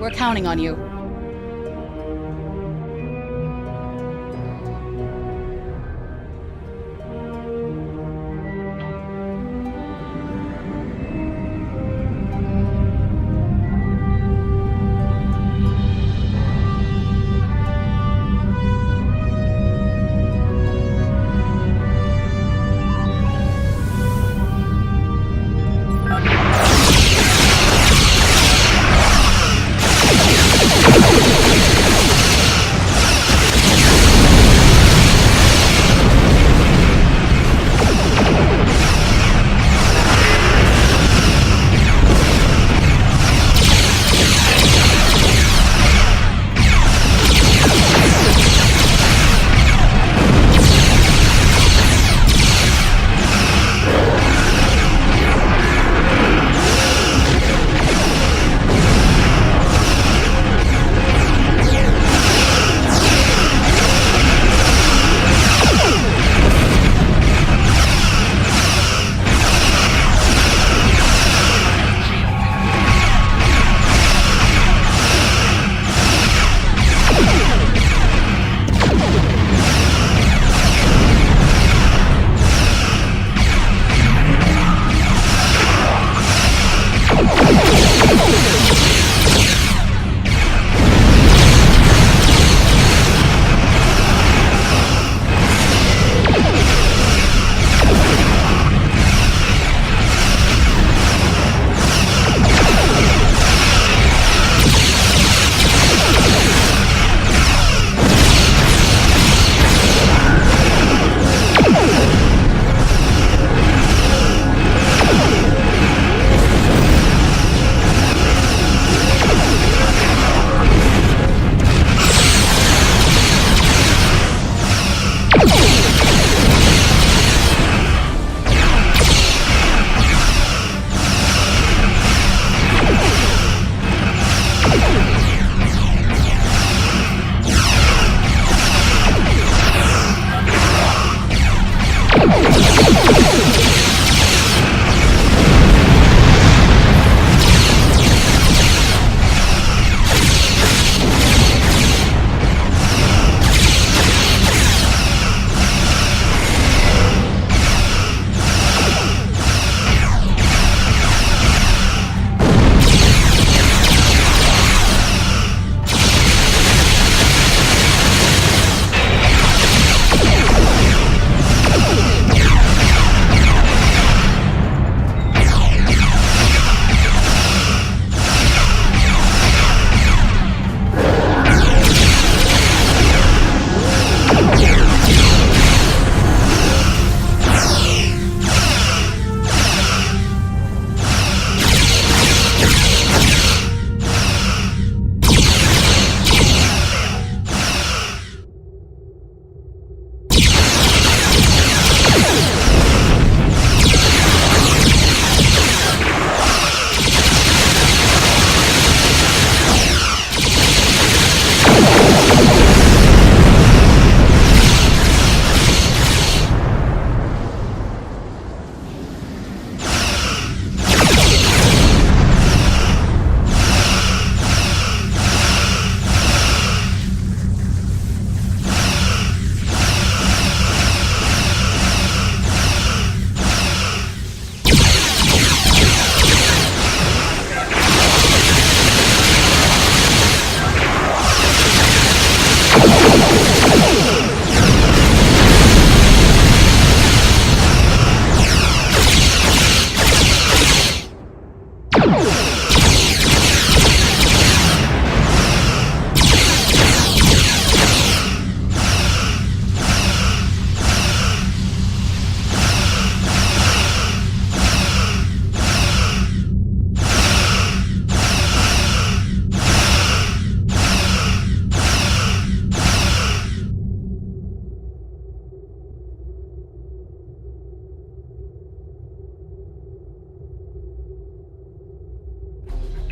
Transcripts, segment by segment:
We're counting on you.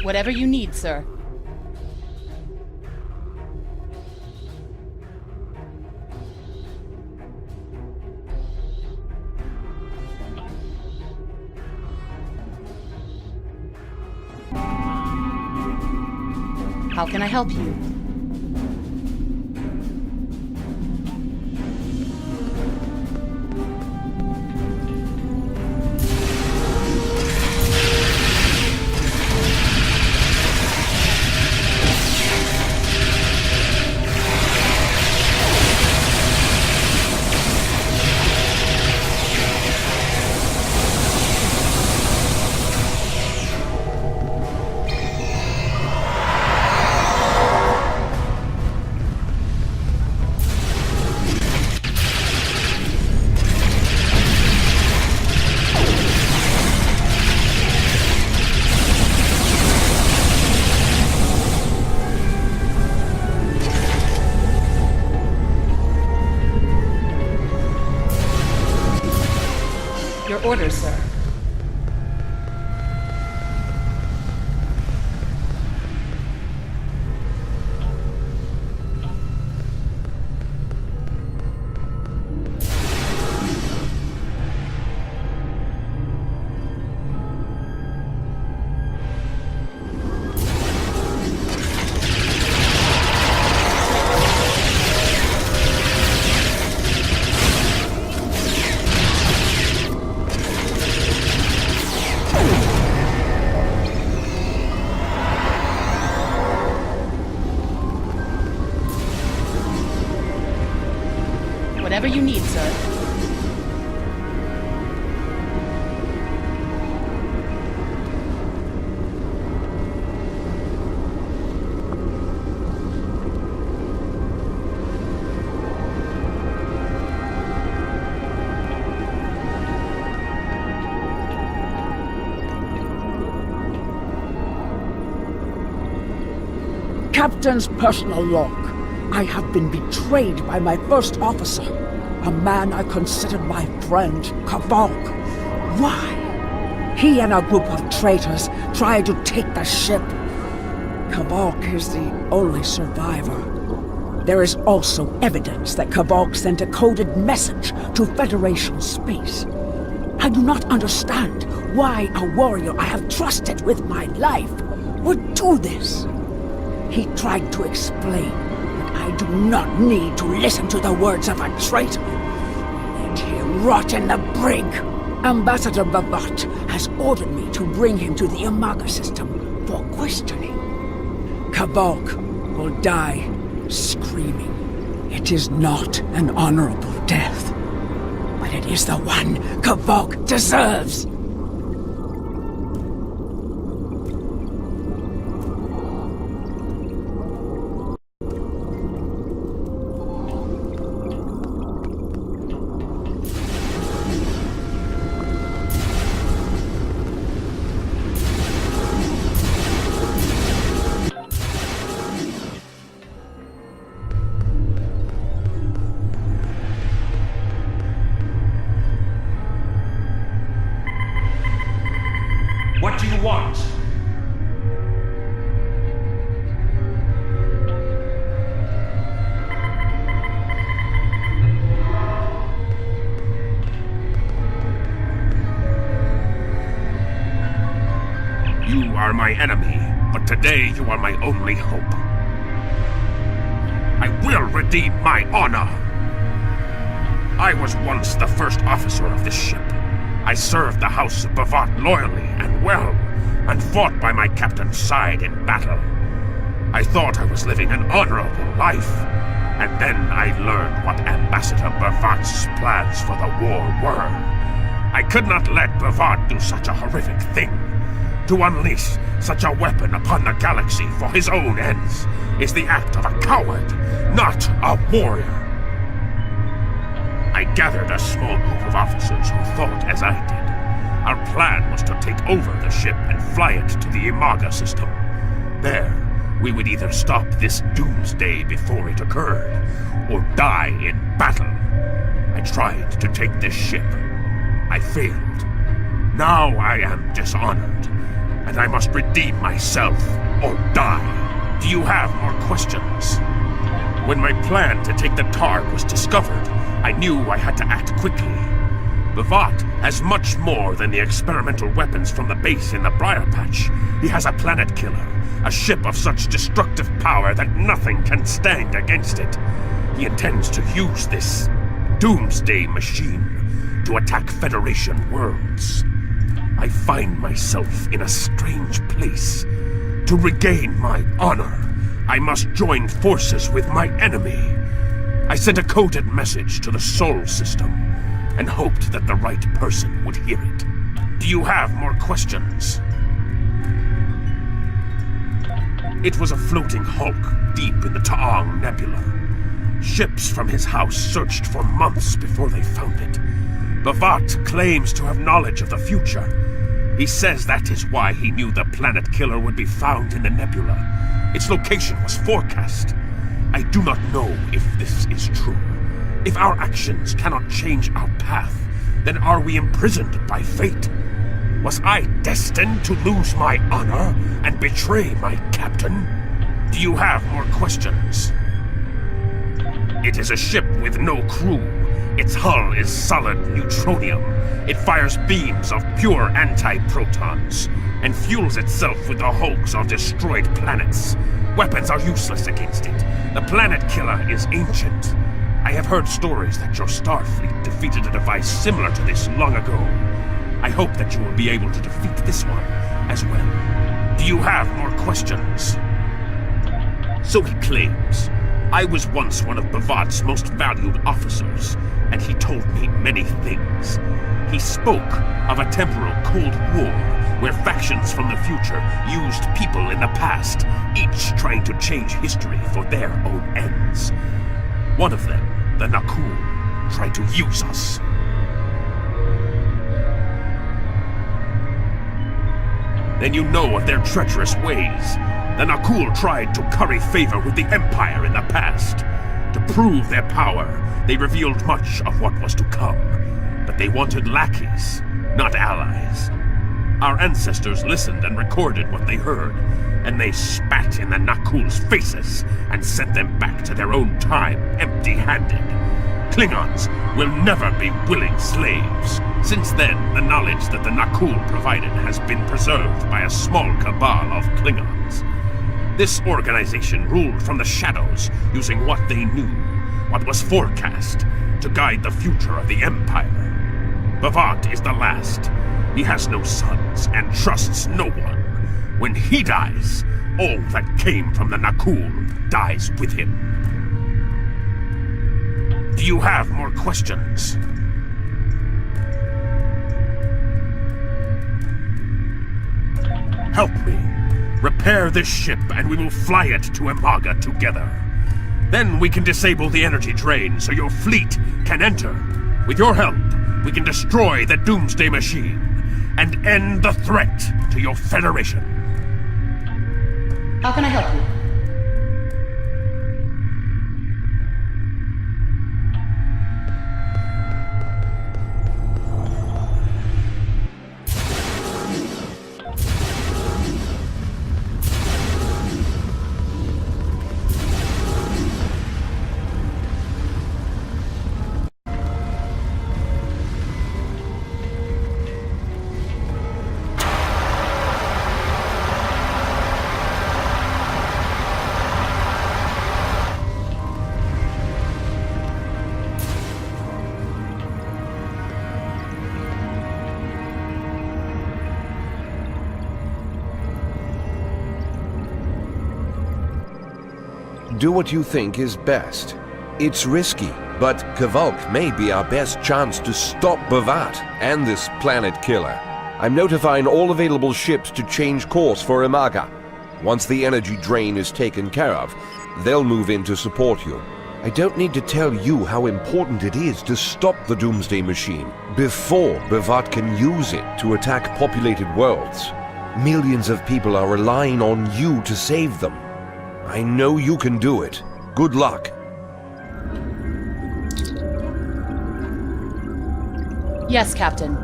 Whatever you need, sir. How can I help you? Your orders, sir. Whatever you need, sir. Captain's personal log. I have been betrayed by my first officer, a man I considered my friend, Kavok. Why? He and a group of traitors tried to take the ship. Kavok is the only survivor. There is also evidence that Kavok sent a coded message to Federation space. I do not understand why a warrior I have trusted with my life would do this. He tried to explain that I do not need to listen to the words of a traitor. Let him rot in the brig. Ambassador Bavat has ordered me to bring him to the Imaga system for questioning. Kavok will die screaming. It is not an honorable death, but it is the one Kavok deserves. What do you want? You are my enemy, but today you are my only hope. I will redeem my honor! I was once the first officer of this ship. I served the House of Bavat loyally and well, and fought by my captain's side in battle. I thought I was living an honorable life, and then I learned what Ambassador Bavat's plans for the war were. I could not let Bavat do such a horrific thing. To unleash such a weapon upon the galaxy for his own ends is the act of a coward, not a warrior. I gathered a small group of officers who thought as I did. Our plan was to take over the ship and fly it to the Imaga system. There, we would either stop this doomsday before it occurred, or die in battle. I tried to take this ship. I failed. Now I am dishonored, and I must redeem myself or die. Do you have more questions? When my plan to take the Targ was discovered, I knew I had to act quickly. Bavat has much more than the experimental weapons from the base in the Briar Patch. He has a planet killer, a ship of such destructive power that nothing can stand against it. He intends to use this Doomsday Machine to attack Federation worlds. I find myself in a strange place. To regain my honor, I must join forces with my enemy. I sent a coded message to the Sol system and hoped that the right person would hear it. Do you have more questions? It was a floating hulk deep in the Taang Nebula. Ships from his house searched for months before they found it. Bavat claims to have knowledge of the future. He says that is why he knew the planet killer would be found in the nebula. Its location was forecast. I do not know if this is true. If our actions cannot change our path, then are we imprisoned by fate? Was I destined to lose my honor and betray my captain? Do you have more questions? It is a ship with no crew. Its hull is solid neutronium. It fires beams of pure anti-protons and fuels itself with the hulks of destroyed planets. Weapons are useless against it. The planet killer is ancient. I have heard stories that your Starfleet defeated a device similar to this long ago. I hope that you will be able to defeat this one as well. Do you have more questions? So he claims. I was once one of Bavat's most valued officers, and he told me many things. He spoke of a temporal Cold War, where factions from the future used people in the past, each trying to change history for their own ends. One of them, the Nakul, tried to use us. Then you know of their treacherous ways. The Nakul tried to curry favor with the Empire in the past. To prove their power, they revealed much of what was to come. But they wanted lackeys, not allies. Our ancestors listened and recorded what they heard, and they spat in the Nakul's faces and sent them back to their own time empty-handed. Klingons will never be willing slaves. Since then, the knowledge that the Nakul provided has been preserved by a small cabal of Klingons. This organization ruled from the shadows, using what they knew, what was forecast, to guide the future of the Empire. Bavat is the last. He has no sons and trusts no one. When he dies, all that came from the Nakul dies with him. Do you have more questions? Help me. Repair this ship and we will fly it to Imaga together. Then we can disable the energy drain so your fleet can enter. With your help, we can destroy the Doomsday Machine and end the threat to your Federation. How can I help you? Do what you think is best. It's risky, but Kavok may be our best chance to stop Bavat and this planet killer. I'm notifying all available ships to change course for Imaga. Once the energy drain is taken care of, they'll move in to support you. I don't need to tell you how important it is to stop the Doomsday Machine before Bavat can use it to attack populated worlds. Millions of people are relying on you to save them. I know you can do it. Good luck. Yes, Captain.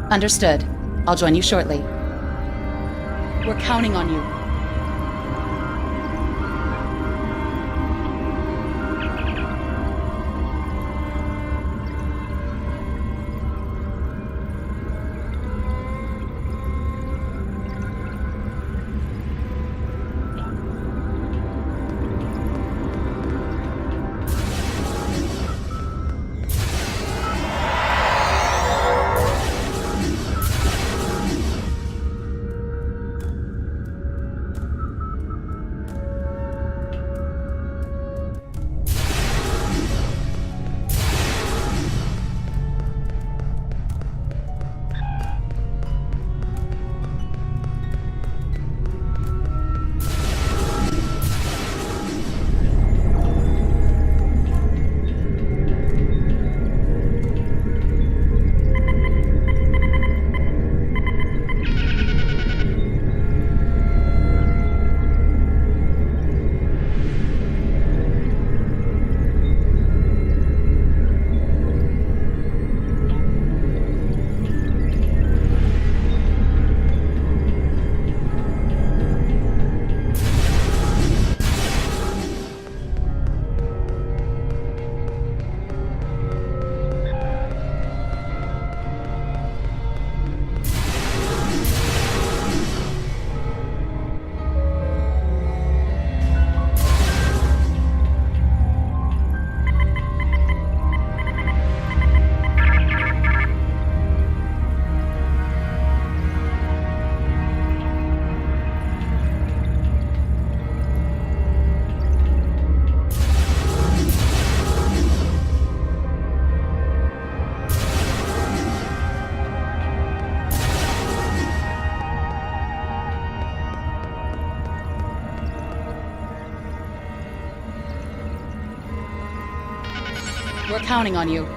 Understood. I'll join you shortly. We're counting on you. counting on you.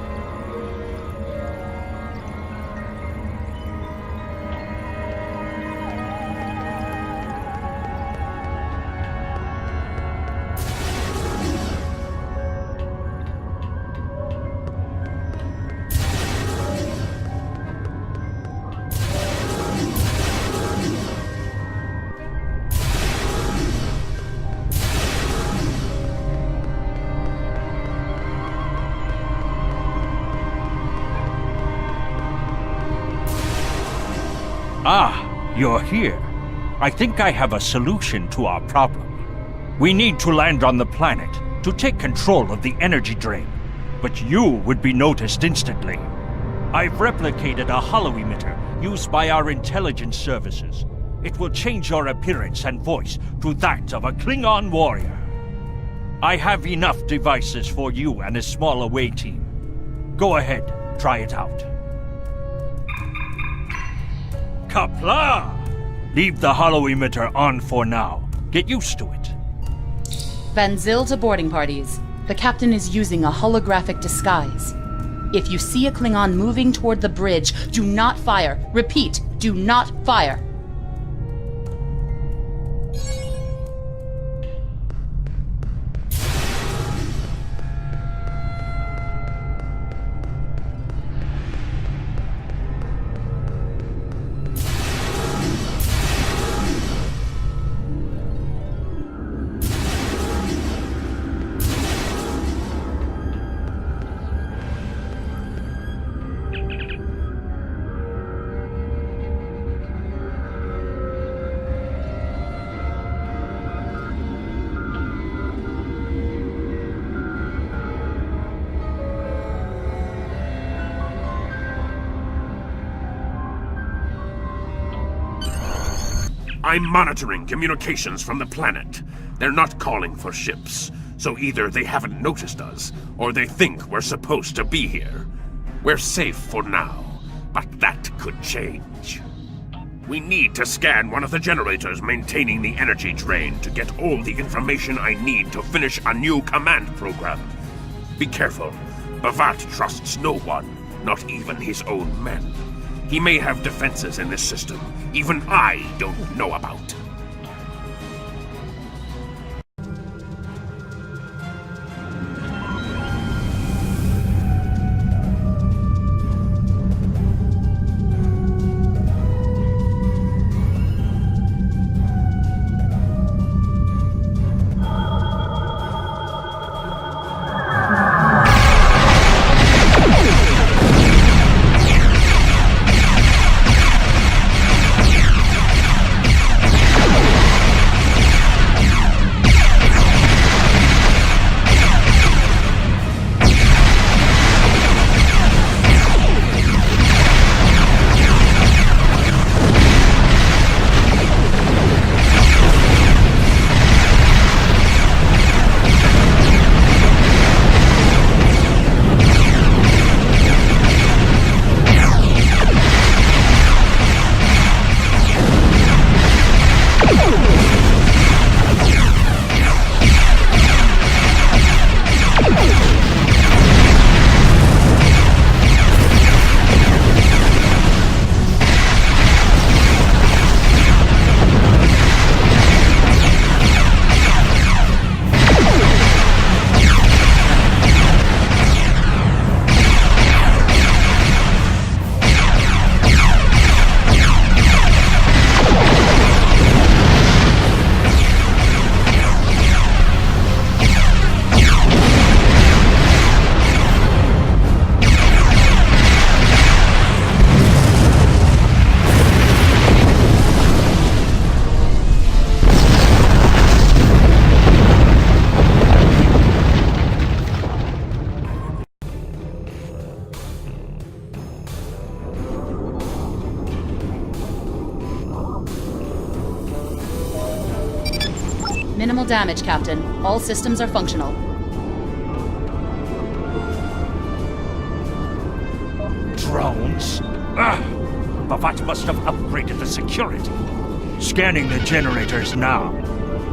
Ah, you're here. I think I have a solution to our problem. We need to land on the planet to take control of the energy drain, but you would be noticed instantly. I've replicated a holo-emitter used by our intelligence services. It will change your appearance and voice to that of a Klingon warrior. I have enough devices for you and a small away team. Go ahead, try it out. Kapla! Leave the holo-emitter on for now. Get used to it. Van Zyl to boarding parties. The captain is using a holographic disguise. If you see a Klingon moving toward the bridge, do not fire. Repeat, do not fire. I'm monitoring communications from the planet. They're not calling for ships, so either they haven't noticed us, or they think we're supposed to be here. We're safe for now, but that could change. We need to scan one of the generators maintaining the energy drain to get all the information I need to finish a new command program. Be careful. Bavat trusts no one, not even his own men. He may have defenses in this system even I don't know about. Minimal damage, Captain. All systems are functional. Drones? Bavat must have upgraded the security. Scanning the generators now.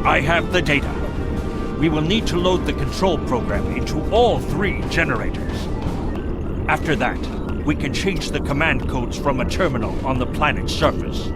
I have the data. we will need to load the control program into all 3 generators. After that, we can change the command codes from a terminal on the planet's surface.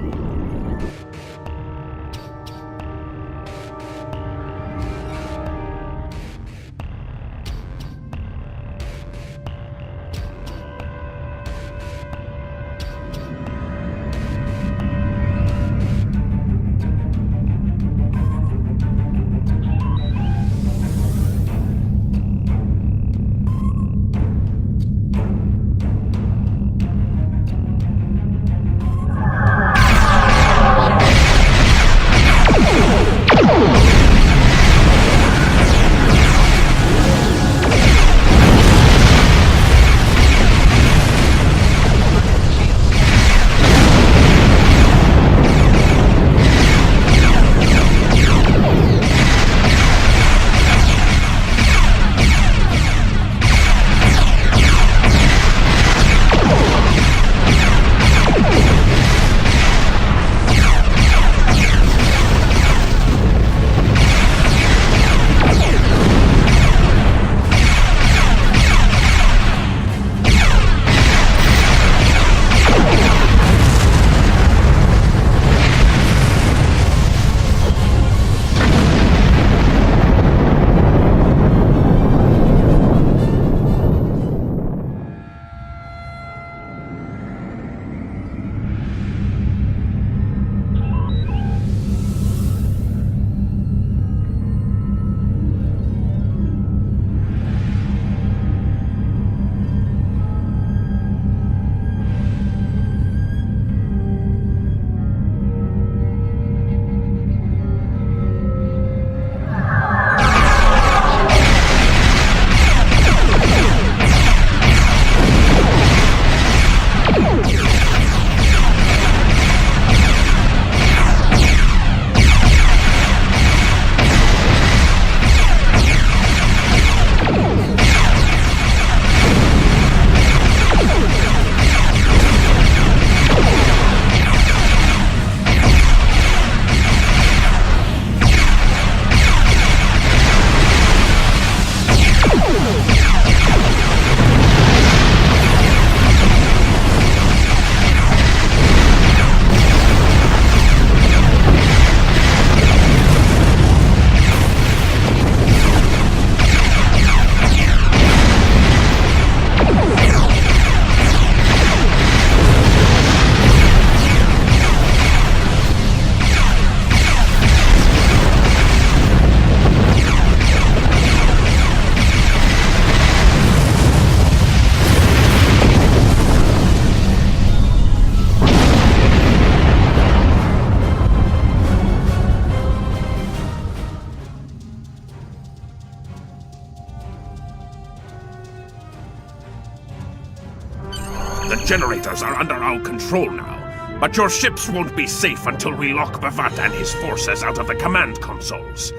The generators are under our control now, but your ships won't be safe until we lock Bavat and his forces out of the command consoles.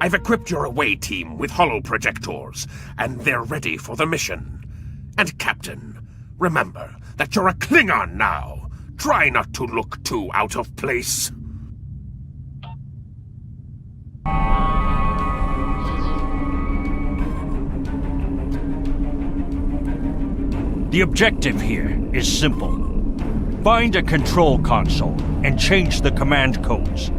I've equipped your away team with holoprojectors, and they're ready for the mission. And Captain, remember that you're a Klingon now. Try not to look too out of place. The objective here is simple. Find a control console and change the command codes.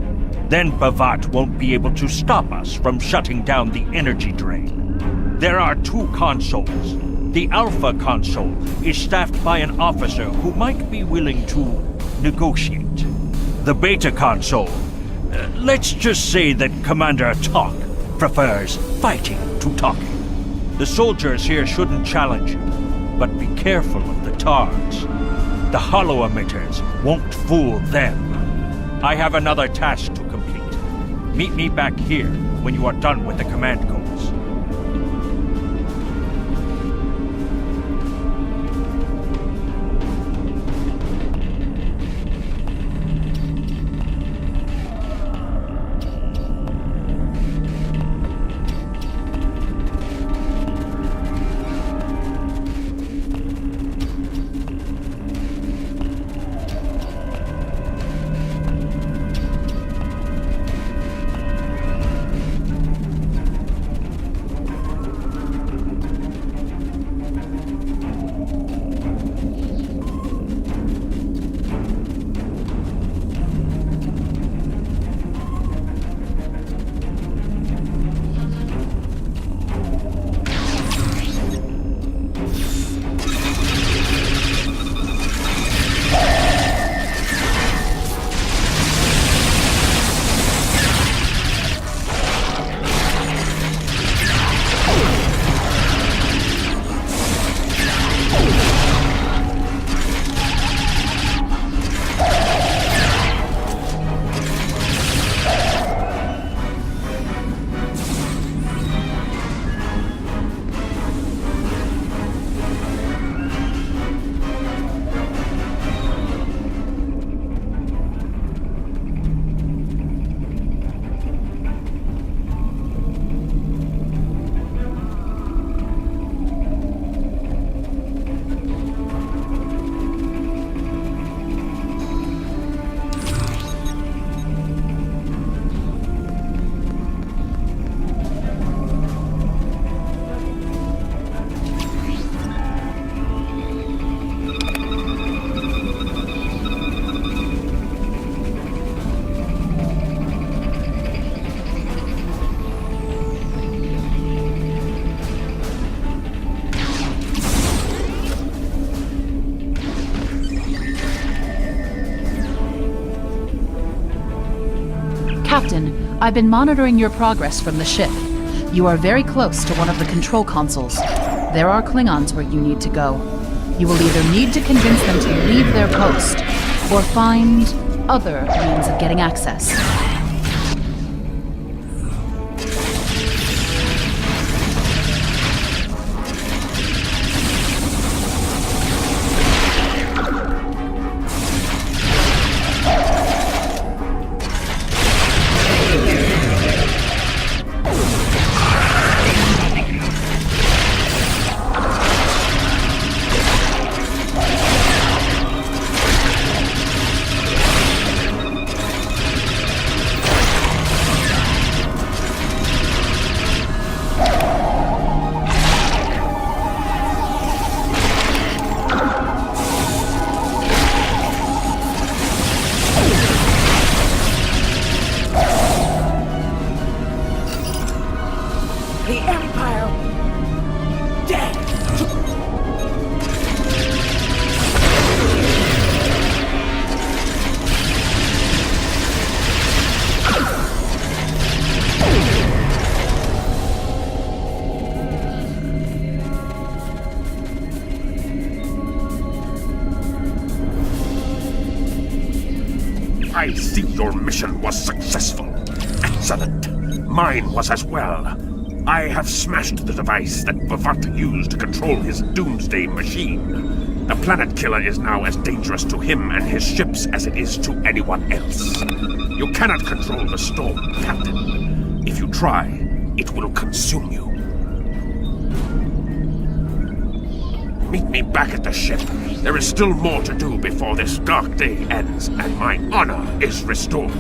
Then Bavat won't be able to stop us from shutting down the energy drain. There are 2 consoles. The Alpha console is staffed by an officer who might be willing to negotiate. The Beta console, let's just say that Commander Talk prefers fighting to talking. The soldiers here shouldn't challenge you, but be careful of the TARs. The holo emitters won't fool them. I have another task to complete. Meet me back here when you are done with the command codes. Captain, I've been monitoring your progress from the ship. You are very close to one of the control consoles. There are Klingons where you need to go. You will either need to convince them to leave their post, or find other means of getting access. The Empire dead. I see your mission was successful. Excellent. Mine was as well. I have smashed the device that Bavat used to control his Doomsday Machine. The planet killer is now as dangerous to him and his ships as it is to anyone else. You cannot control the storm, Captain. If you try, it will consume you. Meet me back at the ship. There is still more to do before this dark day ends and my honor is restored.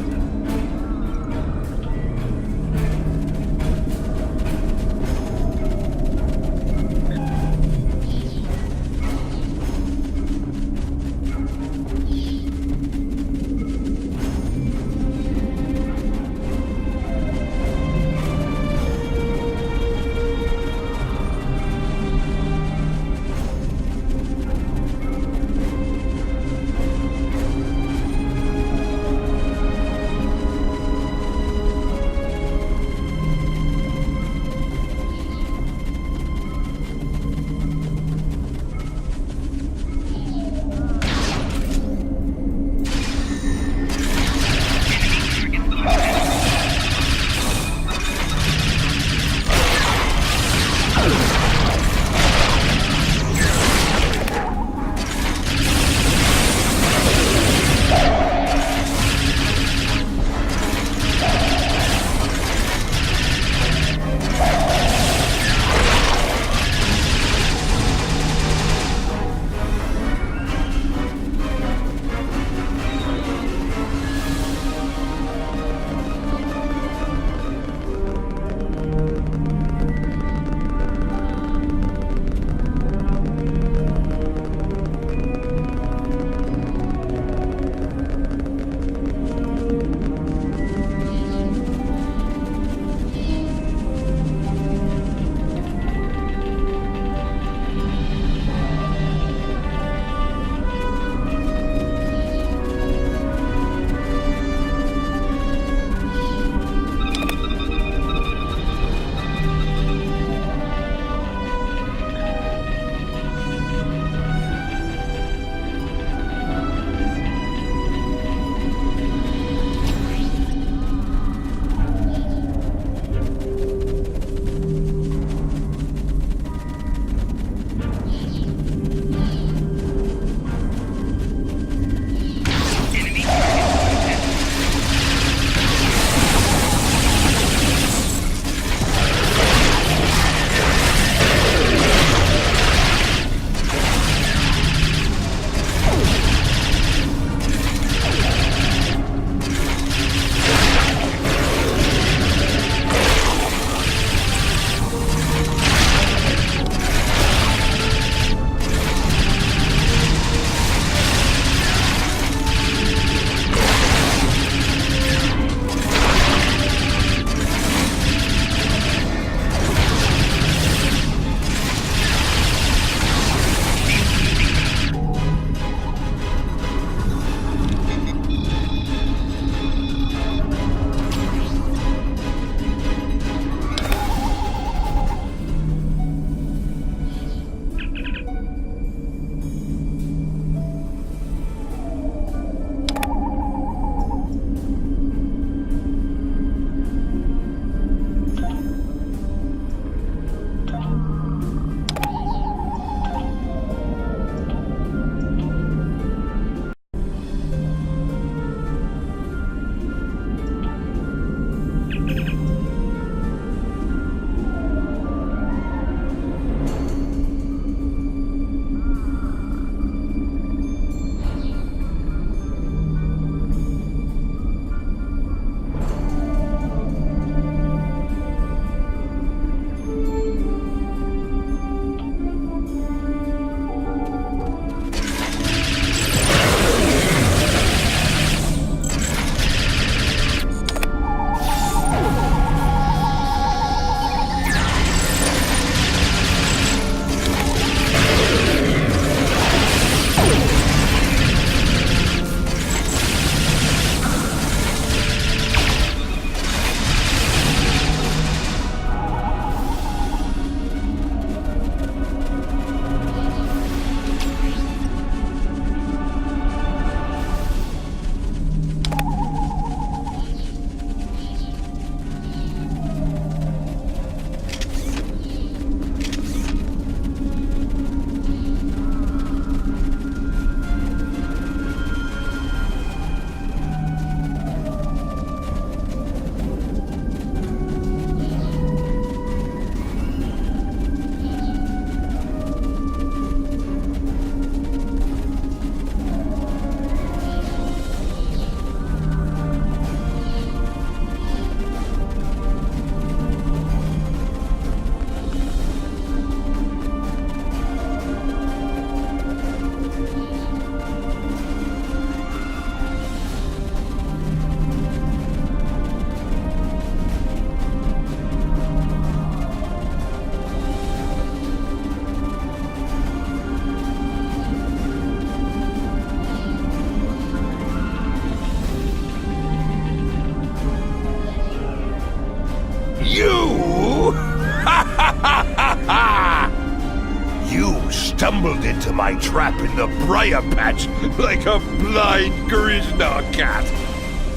stumbled into my trap in the briar patch like a blind Krishna cat.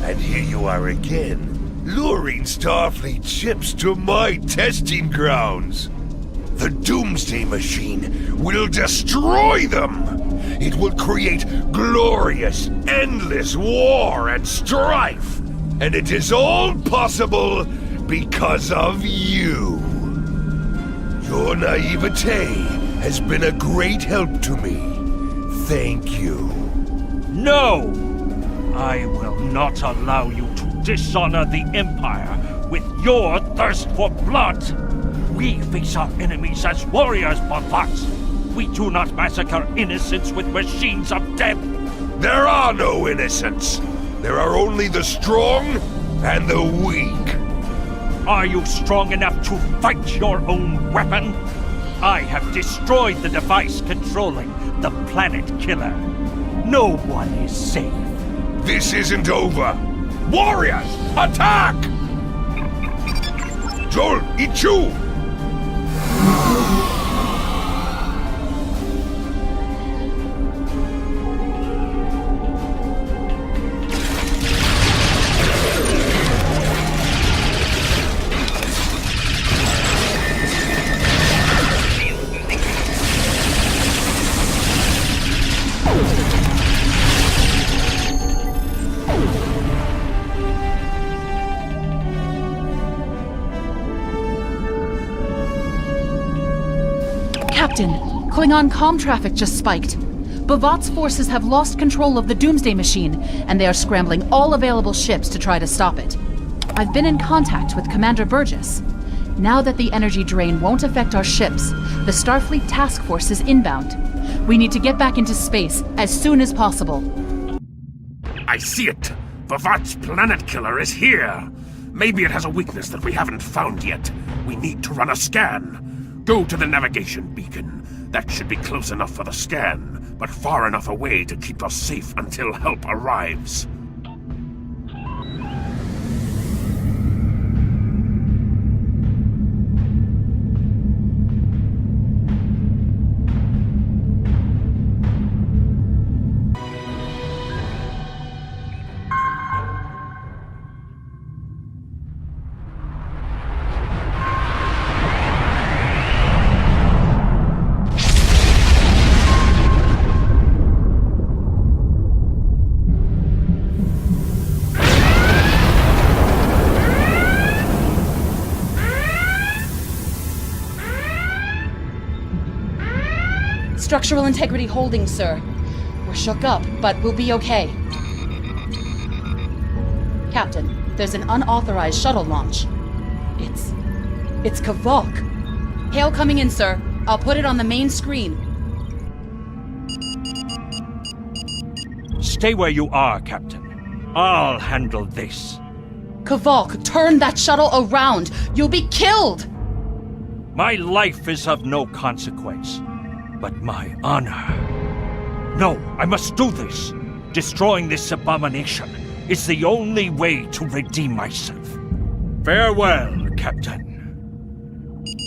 And here you are again, luring Starfleet ships to my testing grounds. The Doomsday Machine will destroy them. It will create glorious, endless war and strife. And it is all possible because of you. Your naivete has been a great help to me. Thank you. No! I will not allow you to dishonor the Empire with your thirst for blood. We face our enemies as warriors, Bavats. We do not massacre innocents with machines of death. There are no innocents. There are only the strong and the weak. Are you strong enough to fight your own weapon? I have destroyed the device controlling the planet killer. No one is safe. This isn't over. Warriors, attack! Joel, Ichu! Captain, Klingon comm traffic just spiked. Bavat's forces have lost control of the Doomsday Machine, and they are scrambling all available ships to try to stop it. I've been in contact with Commander Burgess. Now that the energy drain won't affect our ships, the Starfleet task force is inbound. We need to get back into space as soon as possible. I see it. Bavat's planet killer is here. Maybe it has a weakness that we haven't found yet. We need to run a scan. Go to the navigation beacon. That should be close enough for the scan, but far enough away to keep us safe until help arrives. Structural integrity holding, sir. We're shook up, but we'll be okay. Captain, there's an unauthorized shuttle launch. It's Kavok. Hail coming in, sir. I'll put it on the main screen. Stay where you are, Captain. I'll handle this. Kavok, turn that shuttle around! You'll be killed! My life is of no consequence, but my honor. No, I must do this. Destroying this abomination is the only way to redeem myself. Farewell, Captain.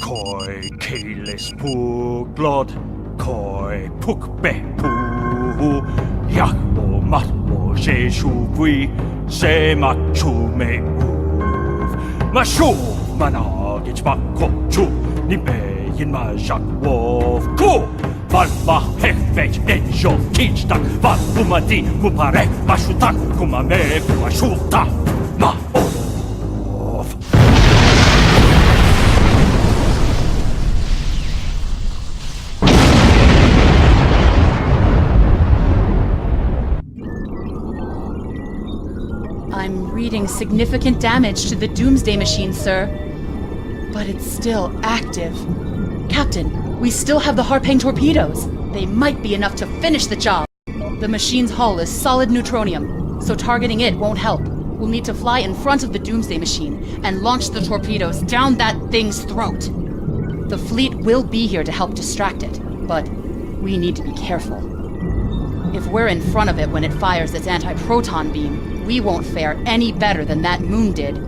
Koi keles pu glod, koi puk be pu, yak o mat o jeshu bui, se machu me uv. Mashu managich bako chu, ni be yin ma jak wolf ku. Val ma hefet en jo teach tak, val umadi mupare, mashutak kumame kumashuta, ma ov. I'm reading significant damage to the Doomsday Machine, sir. But it's still active. Captain, we still have the Harpang torpedoes. They might be enough to finish the job. The machine's hull is solid neutronium, so targeting it won't help. We'll need to fly in front of the Doomsday Machine and launch the torpedoes down that thing's throat. The fleet will be here to help distract it, but we need to be careful. If we're in front of it when it fires its anti-proton beam, we won't fare any better than that moon did.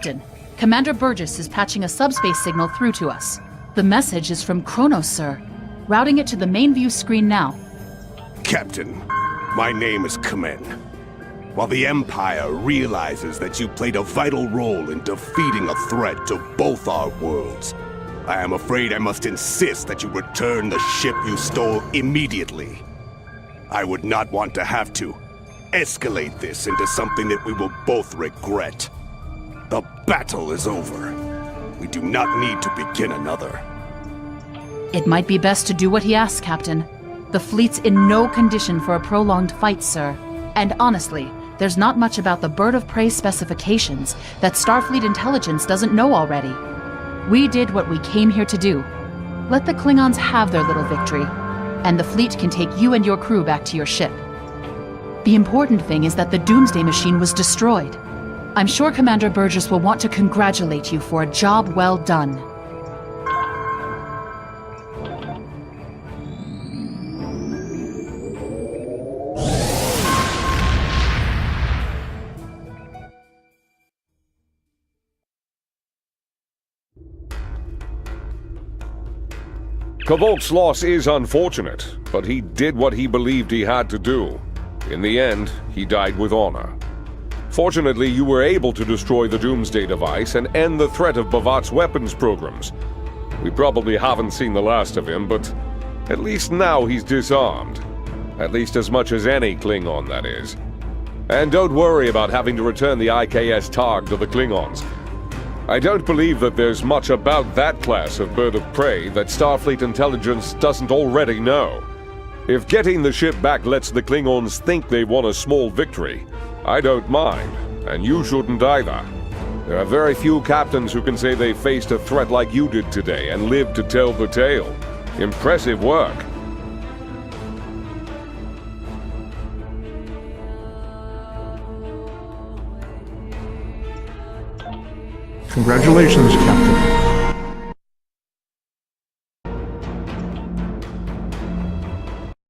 Captain, Commander Burgess is patching a subspace signal through to us. The message is from Kronos, sir. Routing it to the main view screen now. Captain, my name is Kamen. While the Empire realizes that you played a vital role in defeating a threat to both our worlds, I am afraid I must insist that you return the ship you stole immediately. I would not want to have to escalate this into something that we will both regret. The battle is over. We do not need to begin another. It might be best to do what he asks, Captain. The fleet's in no condition for a prolonged fight, sir. And honestly, there's not much about the Bird of Prey specifications that Starfleet intelligence doesn't know already. We did what we came here to do. Let the Klingons have their little victory, and the fleet can take you and your crew back to your ship. The important thing is that the Doomsday Machine was destroyed. I'm sure Commander Burgess will want to congratulate you for a job well done. Kvolk's loss is unfortunate, but he did what he believed he had to do. In the end, he died with honor. Fortunately, you were able to destroy the Doomsday device and end the threat of Bavat's weapons programs. We probably haven't seen the last of him, but at least now he's disarmed. At least as much as any Klingon, that is. And don't worry about having to return the IKS Targ to the Klingons. I don't believe that there's much about that class of bird of prey that Starfleet intelligence doesn't already know. If getting the ship back lets the Klingons think they won a small victory, I don't mind, and you shouldn't either. There are very few captains who can say they faced a threat like you did today and lived to tell the tale. Impressive work. Congratulations, Captain.